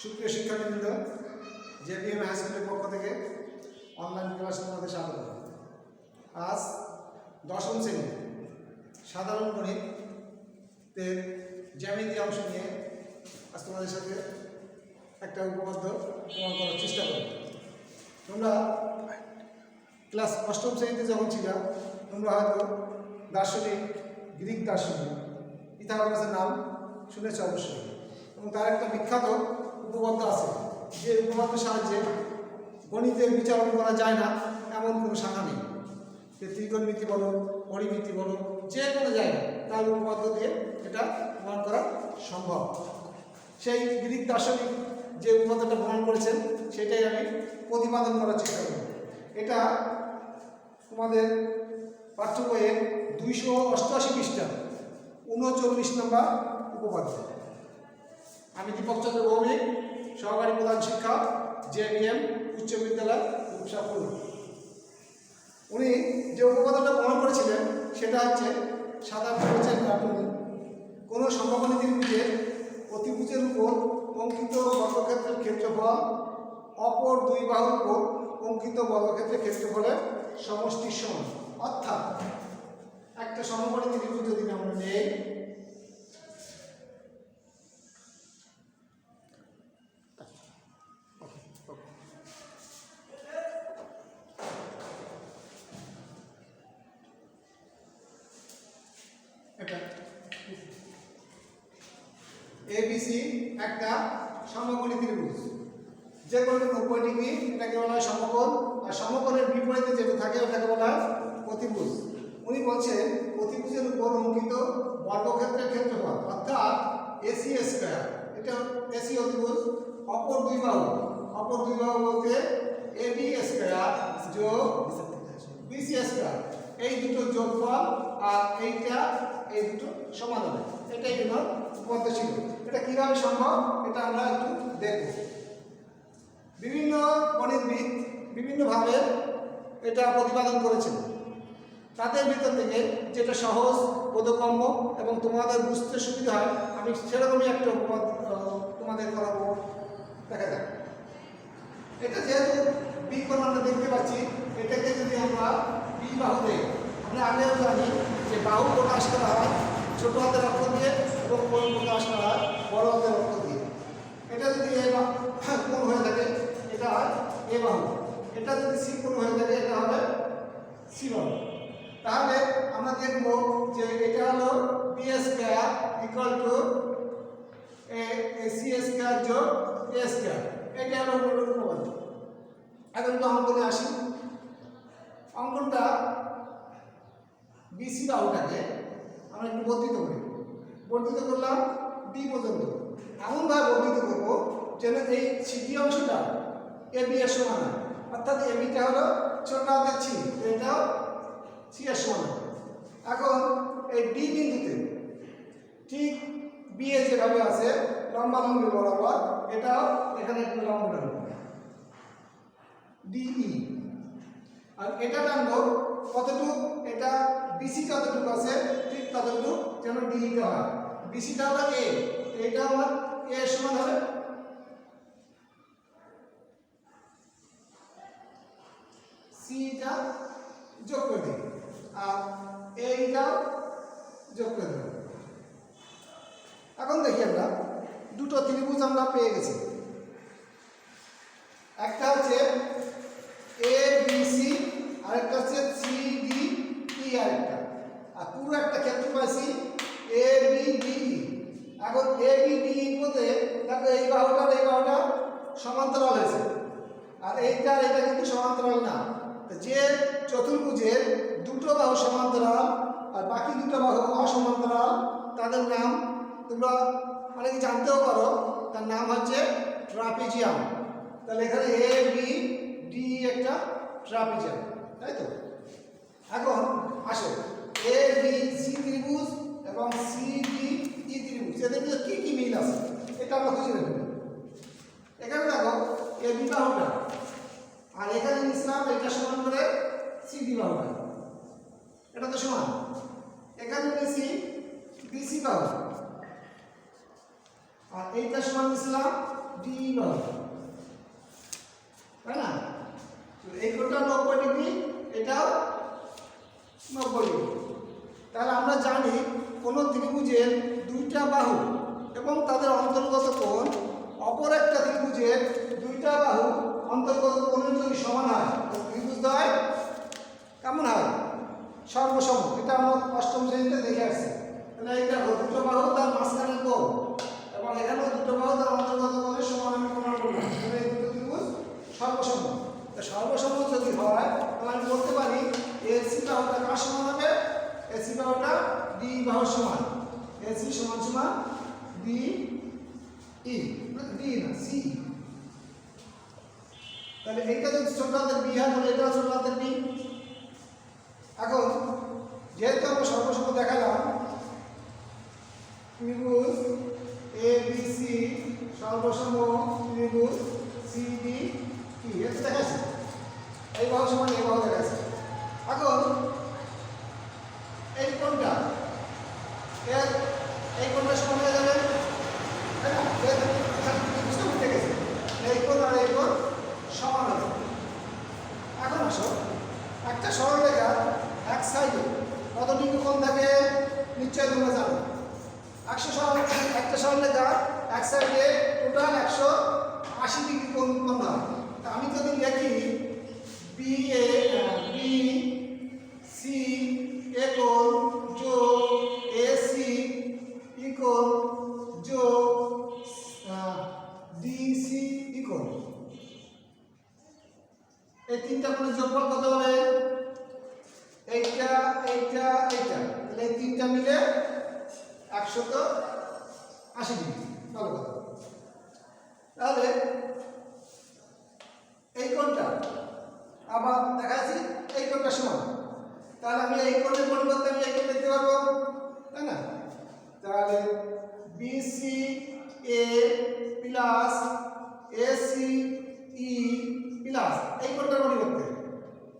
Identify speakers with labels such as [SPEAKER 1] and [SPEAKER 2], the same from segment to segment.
[SPEAKER 1] সুপ্রিয় শিক্ষাবৃন্দ, JBM high স্কুলের পক্ষ থেকে অনলাইন ক্লাসে তোমাদের স্বাগত। আজ দশম শ্রেণী সাধারণ গণিতে জ্যামিতি অংশ নিয়ে আজ তোমাদের সাথে একটা উপপাদ্য প্রমাণ করার চেষ্টা করব। তোমরা ক্লাস অষ্টম শ্রেণীতে যখন ছিল তোমরা হয়তো দার্শনিক গ্রিক দার্শনিক পিথাগোরাসের নাম শুনেছ অবশ্যই, এবং তার একটা বিখ্যাত উপপাদ্য আছে যে উপপাদ্যের সাহায্যে গণিতের বিচারণ করা যায় না এমন কোনো শাখা নেই। যে ত্রিকোণমিতি বলো, পরিমিতি বলো, যে কোনো জায়গায় তার উপপাদ্য দিয়ে এটা প্রমাণ করা সম্ভব। সেই গ্রিক দার্শনিক যে উপপাদ্যটা প্রমাণ করেছেন সেটাই আমি প্রতিপাদন করার চেষ্টা করব। এটা তোমাদের পাঠ্য বইয়ের 288 পৃষ্ঠা 39 নম্বর উপপাদ্য। আমি দীপক চন্দ্র ভৌমিক, সহকারী প্রধান শিক্ষক, জেবিএম উচ্চ বিদ্যালয় রূপসাপুর। উনি যে উপপাদ্যটা প্রমাণ করেছিলেন সেটা হচ্ছে সাধারণত হচ্ছে কোনো সমকোণী ত্রিভুজের অতিভুজের উপর অঙ্কিত বর্গক্ষেত্রের ক্ষেত্রফল অপর দুই বাহুর উপর অঙ্কিত বর্গক্ষেত্রের ক্ষেত্রফলের সমষ্টির সমান। অর্থাৎ একটা সমকোণী ত্রিভুজ যদি আমরা নেই, ABC একটা সমকোণী ত্রিভুজ, যে কোনো 90 ডিগ্রি এটাকে বলা হয় সমকোণ, আর সমকোণের বিপরীতে যেটা থাকে ওটাকে বলা হয় অতিভুজ। উনি বলছেন অতিভুজের উপর অঙ্কিত বর্গক্ষেত্রের ক্ষেত্রফল অর্থাৎ এসি স্কয়ার, এটা এসি অতিভুজ, অপর দুই বাহু বলতে এবি স্কয়ার যোগ বিসি স্কয়ার, এই দুটো যোগফল আর এই দুটো সমান হবে। এটাই হলো উপপাদ্য ছিল। এটা কিভাবে সম্ভব এটা আমরা একটু দেখব। বিভিন্ন গণিতবিদ বিভিন্নভাবে এটা প্রতিপাদন করেছেন। তাদের ভিতর থেকে যেটা সহজ, বোধগম্য এবং তোমাদের বুঝতে সুবিধা হয় আমি সেরকমই একটা উপপাদ্য তোমাদের করাবো। দেখা যাক, এটা যেহেতু বি কোণ আমরা দেখতে পাচ্ছি, এটাকে যদি আমরা বি বাহু দেই, আমরা আগেও জানি যে বাহু প্রকাশ করা হয় ছোট হাতের অক্ষর দিয়ে এবং কোণ প্রকাশ করা হয় বড় হাতের অক্ষর দিয়ে। এটা যদি এ কোণ হয়ে থাকে এটা হয় এ বাহু, এটা যদি সি কোণ হয়ে থাকে এটা হবে সি বাহু। তাহলে আমরা দেখব যে এটা হলো B square equal to C square যোগ এ স্কয়ার, এটা হলো উপপাদ্য। এখন একটু অঙ্কনে আসি। অঙ্কনটা বিসি বাহুটাকে আমরা একটু বর্ধিত করলাম ডি পর্যন্ত। এমনভাবে বর্ধিত করবো যেন এই সিডি অংশটা এ বি এর সমান হয়, অর্থাৎ এ বিটা হলো ছোট হাতের সি, এটাও সি এর সমান হয়। এখন এই ডি বিন্দুতে ঠিক বি এ যেভাবে আছে লম্বালম্বি বরাবর, এটাও এখানে একটু লম্বা টানবো ডিই, আর এটা টানবো কতটুকু, এটা বিসি কতটুকু আছে ঠিক ততটুকু যেন ডিইতে হয়। বিসিটা হলো এ, এটা আমার এ এর সমান হবে, সিটা যোগ করে দিই আর এইটাও যোগ করে দেব। এখন দেখি আমরা দুটো ত্রিভুজ আমরা পেয়ে গেছি। একটা হচ্ছে এ বি সি, আরেকটা হচ্ছে সি ডি ই, আরেকটা, আর পুরো একটা ক্ষেত্র পাইছি এ বি ডি ই। এখন এ বি ডি ই বলতে দেখো এই বাহুটা সমান্তরাল হয়েছে, আর এটা কিন্তু সমান্তরাল না। যে চতুর্ভুজের দুটো বাহু সমান্তরাল আর বাকি দুটো বাহু অসমান্তরাল, তাদের নাম তোমরা অনেকে জানতেও পারো, তার নাম হচ্ছে ট্রাপিজিয়াম। তাহলে এখানে এ বি ডি একটা ট্রাপিজিয়াম, তাই তো? এখন আসো এ বি সি ত্রিভুজ এবং সি ডি ই ত্রিভুজ, এদের মধ্যে কি কি মিল আছে এটা আমরা খুঁজে নেব। এখানে দেখো এ বি বাহুটা, আর এখানে নিলাম এটা সমান করে সি ডি বাহুটা, এটা তো সমান। এখানে নিছি বিসি বাহু, আর এইটা সমান নিলাম ডি বাহু, তাই না? এই কোণটা 90 ডিগ্রি, এটাও 90 ডিগ্রি। তাহলে আমরা জানি কোন ত্রিভুজের দুইটা বাহু এবং তাদের অন্তর্গত কোণ অপর একটা ত্রিভুজের দুইটা বাহু অন্তর্গত কোণের যদি সমান হয়, ত্রিভুজদ্বয় কেমন হয়? সর্বসম। এটা আমরা অষ্টম শ্রেণীতে দেখে আসছি। তাহলে এটা দুটো বাহু তার মাঝখানে কোণ, এবং এখানেও দুটো বাহু তার অন্তর্গত কোণের সমান আমি প্রমাণ করলাম। তাহলে এই দুটো ত্রিভুজ সর্বসম। সর্বসম যদি হয় তাহলে আমি বলতে পারি এসি বাহুটা কার সমান হবে? এসি বাহুটা ডি বাহুর সমান। এসি সমান সমান বি ই, ডি না সি। তাহলে এইটা যদি ছোট হাতের বি হয় তাহলে এটা ছোট হাতের বি। এখন যেহেতু আমরা সর্বসম দেখালাম, ত্রিভুজ এ বি সি সর্বসম ত্রিভুজ সি ডি কি এটা দেখাচ্ছে, এই বাহু সমান এই বাহু দেখাচ্ছে। এখন এই কোণটা এই কোণটা সমান হয়ে যাবে, তাই না? বুঝতে বুঝতে গেছে এই কোণ আর এই কোণ সমান হবে। এখন আসো, একটা সরলরেখা এক সাইডে কত ডিগ্রি কোণ থাকে নিশ্চয়ই তোমরা জানো। একটা সরলরেখা এক সাইডে টোটাল 180 ডিগ্রি কোণ উৎপন্ন হয়। তা আমি যদি লিখি বি এ বি সি এ কোণ যোগ এ সি ই কোণ যোগ ডি সি ই কোণ, এই তিনটা কোণের যোগফল কত হবে? এইটা এইটা এইটা, তাহলে এই তিনটা মিলে 180 ডিগ্রি। ভালো কথা। তাহলে এই কোণটা আবার দেখাচ্ছি, এই কোণটা সমান। তাহলে আমি এই কোণের পরিবর্তে আমি এই কোণ লিখতে পারবো, তাই না? তাহলে BC A plus AC E plus এই কোণটার পরিবর্তে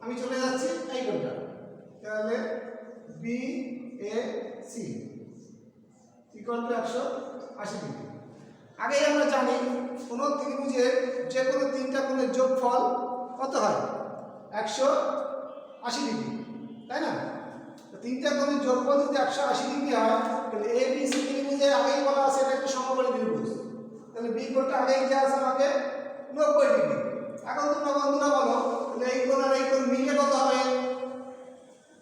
[SPEAKER 1] আমি চলে যাচ্ছি এই কোণটা, তাহলে B A C equal to 180 degree. আগেই আমরা জানি কোন ত্রিভুজের যে কোনো তিনটা কোণের যোগফল কত হয়? 180 ডিগ্রি, তাই না? তিনটা কোণের যোগফল যদি 180 ডিগ্রি হয় তাহলে এ বি সি ত্রিভুজে আগেই বলা আছে এটা একটা সমকোণী ত্রিভুজ। তাহলে বি কোণটা আগেই দেওয়া আছে আমাকে 90 ডিগ্রি। এখন তোমরা বন্ধুরা বলো তাহলে এই কোণ আর এই কোণ মিলে কত হবে?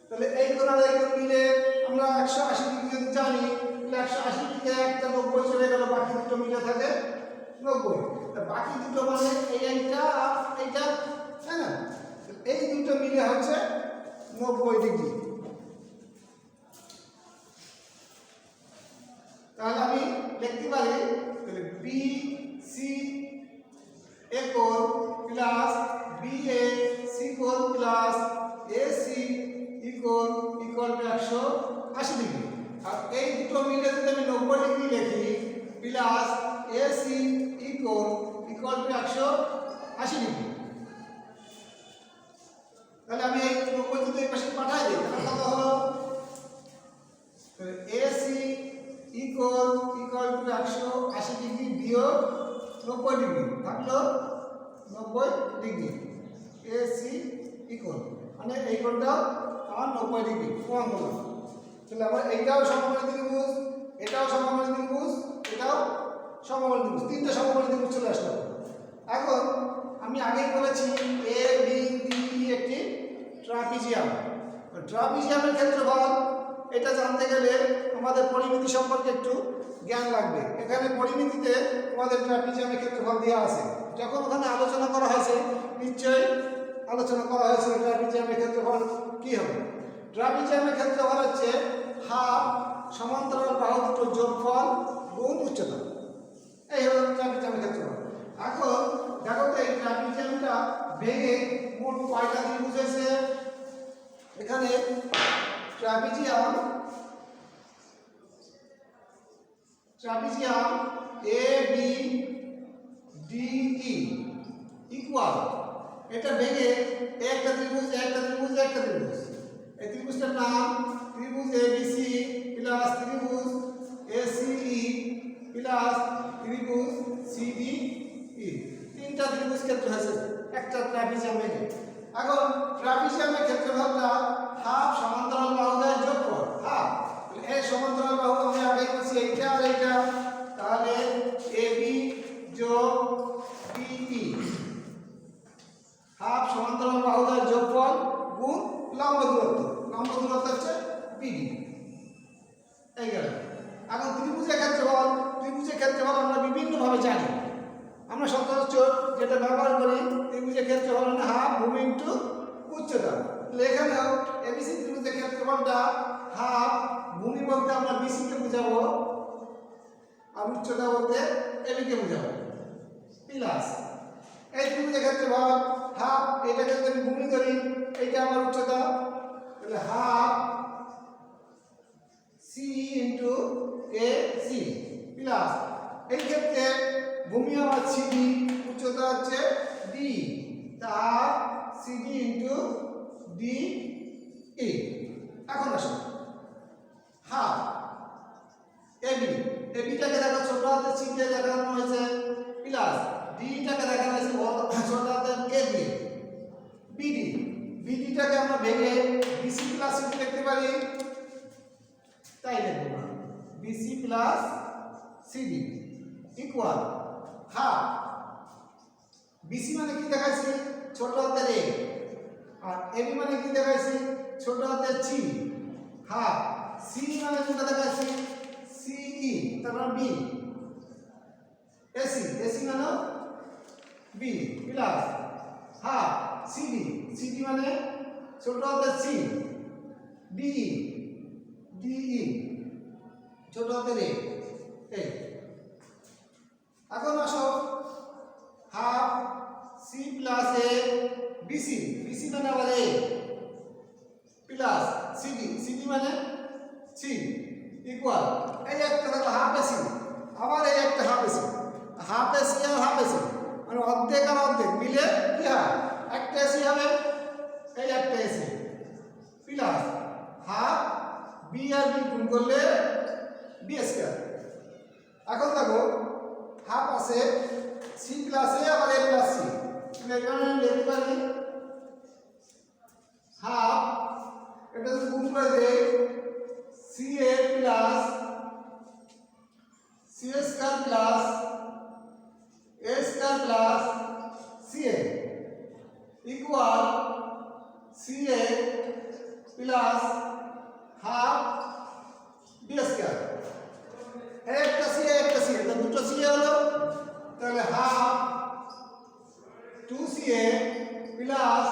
[SPEAKER 1] তাহলে এই কোণ আর এই কোণ মিলে আমরা 180 ডিগ্রি যদি জানি তাহলে 180 ডিগ্রি একটা 90 চলে গেল, বাকি দুটো মিলে থাকে 90। বাকি দুটো মানে এইটা আর এইটা, তাই না? এই দুটো মিলে হচ্ছে 90 ডিগ্রি। তাহলে আমি লিখতে পারি তাহলে বি সি এ কোণ প্লাস বি এ সি কোণ প্লাস এ সি ই কোণ ইকুয়াল টু 180 ডিগ্রি। আর এই দুটো মিলে যদি আমি 90 ডিগ্রি লিখি প্লাস এ সি ই কোণ ইকুয়াল টু 180 ডিগ্রি। তাহলে আমি এই 90 যদি এই পাশে পাঠাই দিই তাহলে কত হলো? এ সি ই কোণ ইকুয়াল টু 180 ডিগ্রি বিয়োগ 90 ডিগ্রি থাকলো 90 ডিগ্রি। এ সি ই কোণ মানে এই কোণটাও আমার 90 ডিগ্রি প্রমাণ করলাম। তাহলে আমার এইটাও সমকোণী ত্রিভুজ, এটাও সমকোণী ত্রিভুজ, এটাও সমকোণী ত্রিভুজ, তিনটা সমকোণী ত্রিভুজ চলে আসলো। এখন আমি আগেই বলেছি এ বি ডি একটি ট্রাপিজিয়াম। ট্রাপিজিয়ামের ক্ষেত্রফল এটা জানতে গেলে আমাদের পরিমিতি সম্পর্কে একটু জ্ঞান লাগবে। এখানে পরিমিতিতে আমাদের ট্রাপিজিয়ামের ক্ষেত্রফল দেওয়া আছে। যখন ওখানে আলোচনা করা হয়েছে নিশ্চয়ই আলোচনা করা হয়েছিল ট্রাপিজিয়ামের ক্ষেত্রফল কি হবে। ট্রাপিজিয়ামের ক্ষেত্রফল হচ্ছে হাফ সমান্তরাল বাহু দুটোর যোগফল গুণ উচ্চতা। এই হলো ট্রাপিজিয়ামের ক্ষেত্রফল। এখন দেখো তো এই ট্রাপিজিয়ামটা ভেঙে মোট কয়টা ত্রিভুজ হয়েছে? এখানে trapezium A B D E equal, এটা ভেঙে একটা ত্রিভুজ একটা ত্রিভুজ একটা ত্রিভুজ। এই ত্রিভুজটার নাম ত্রিভুজ এ বি সি প্লাস ত্রিভুজ এ সি ই প্লাস ত্রিভুজ সি ডি তিনটা ত্রিভুজ ক্ষেত্র হয়েছে একটা ট্রাপিজিয়ামে। এখন ট্রাপিজিয়ামের ক্ষেত্রফলটা হাফ সমান্তরাল বাহুদের যোগফল হাফ। এই সমান্তরাল বাহু আমি আগে বলছি এইটা আর এইটা, তাহলে এবি যোগ বিই হাফ সমান্তরাল বাহুদের যোগফল গুণ লম্ব দূরত্ব। লম্ব দূরত্ব হচ্ছে বিডি। এই গেল। এখন ত্রিভুজের ক্ষেত্রফল আমরা বিভিন্নভাবে জানি। আমরা সচরাচর যেটা ব্যবহার করি ত্রিভুজের ক্ষেত্রফল মানে হাফ ভূমি ইন্টু উচ্চতা। এখানেও এবিসি ত্রিভুজের ক্ষেত্রফলটা হাফ ভূমি বলতে আমরা বিসি কে বুঝাবো আর উচ্চতা বলতে এবি কে বুঝাবো প্লাস এই ত্রিভুজের ক্ষেত্রফল হাফ, এটাকে যদি আমি ভূমি ধরি এইটা আমার উচ্চতা, তাহলে half C into A C plus এই ক্ষেত্রে ভূমি আমার সিডি, উচ্চতা হচ্ছে ডি, তার সিডি ইন্টু ডি ই। এখন আসুন হাফ এবি, এবিটাকে দেখো ছোট হাতের সি দিয়ে দেখানো হয়েছে প্লাস ডিটাকে দেখানো হয়েছে ছোট হাতের কে দিয়ে, বিডি, বিডিটাকে আমরা ভেঙে বিসি প্লাস সিডি লিখতে পারি, তাই লিখব না, BC plus CD equal half BC মানে কি দেখাইছি ছোট হাতের এ, আর এবি মানে কি দেখাইছি ছোট হাতের সি, হাফ সি মানে কোনটা দেখাইছি সিই, তারপর বি, এসি, এসি মানে B plus half CD, CD মানে ছোট হাতের সি, ডিই, ডিই ছোট হাতের এ। এই এখন আসো হাফ সি প্লাস এ বিসি, বিসি মানে আবার এ প্লাস সিডি, সিডি মানে সি ইকুয়াল এই একটা দেখো হাফ এসি, আবার এই একটা হাফ এসি, হাফ এসি আর হাফ এসি মানে অর্ধেক আর অর্ধেক মিলে কি হয় একটা এসি হবে, এই একটা এসি প্লাস হাফ বি আর বি গুণ করলে বি স্কয়ার। এখন দেখো হাফ আছে সি প্লাস এ আবার এ প্লাস সি, এখানে লিখতে পারি হাফ এটা যদি গুণ করে দেই সি এ প্লাস সি স্কয়ার প্লাস এ স্কয়ার প্লাস সি এ ইকুয়াল সি এ প্লাস হাফ বি স্কয়ার। একটা সি একটা সি, তো দুটো সি হলো, তাহলে half 2ca plus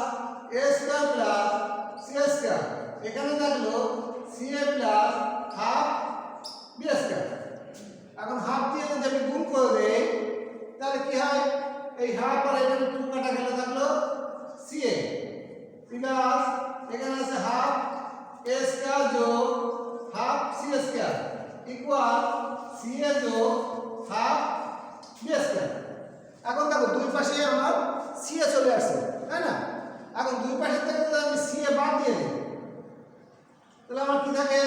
[SPEAKER 1] a square plus c square, এখানে থাকলো ca plus half b square. এখন হাফ দিয়ে যদি আমি গুণ করে দেই তাহলে কি হয় এই হাফ আর এখানে 2 কাটা গেলে থাকলো ca প্লাস এখানে আছে হাফ a স্কয়ার যোগ half c square equal ca যোগ হাফ b স্কয়ার। এখন দেখো দুই পাশে আমার সিএ চলে আসছে, তাই না? এখন দুই পাশে থেকে যদি আমি সিএ বাদ দিয়ে দিই তাহলে আমার কি থাকে,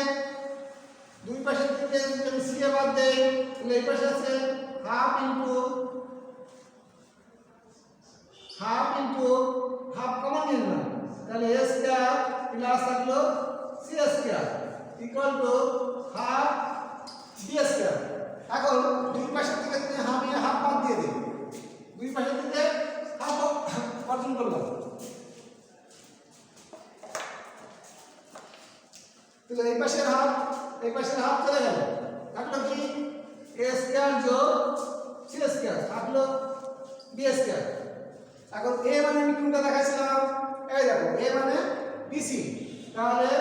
[SPEAKER 1] দুই পাশে থেকে যদি আমি সিএ বাদ দেই তাহলে এই পাশে আছে হাফ ইন্টু হাফ কমন নিয়ে নিলাম, তাহলে এ স্কয়ার প্লাস থাকলো C square equal to half B square. এখন দুই পাশে থেকে যদি আমি হাফ বাদ দিয়ে দিই, দুই পাশে থেকে হাফ অর্জন করলাম, তাহলে এই পাশের হাফ চলে গেল, থাকলো কি এ স্কয়ার যোগ সি স্কয়ার থাকলো বি স্কয়ার। এখন এ মানে আমি কোনটা দেখাইছিলাম, এই দেখো এ মানে বিসি, তাহলে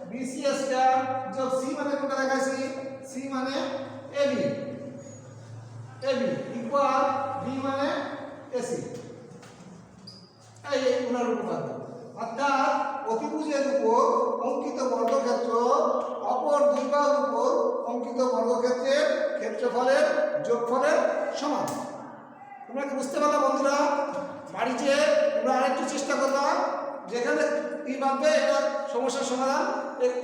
[SPEAKER 1] বিসি স্কয়ার যোগ সি মানে কোনটা দেখাইছি সি মানে এবি, এবি ইকুয়াল বি মানে এসি। এই উনার উপপাদ্য, অর্থাৎ অতিভুজের উপর অঙ্কিত বর্গক্ষেত্র অপর দুই বাহুর উপর অঙ্কিত বর্গক্ষেত্রের ক্ষেত্রফলের যোগফলের সমান। তোমরা কি বুঝতে পারলা বন্ধুরা? বাড়িতে তোমরা আরেকটু চেষ্টা করবা, যেখানে কি ভাববে এটা সমস্যার সমাধান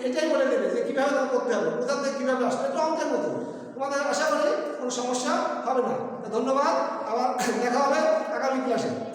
[SPEAKER 1] এটাই বলে দেবে যে কীভাবে তা করতে হবে, কোথা থেকে কীভাবে আসবে, এটা অঙ্কের মতো। তোমাদের আশা করি কোনো সমস্যা হবে না। ধন্যবাদ, আবার দেখা হবে আগামী আসে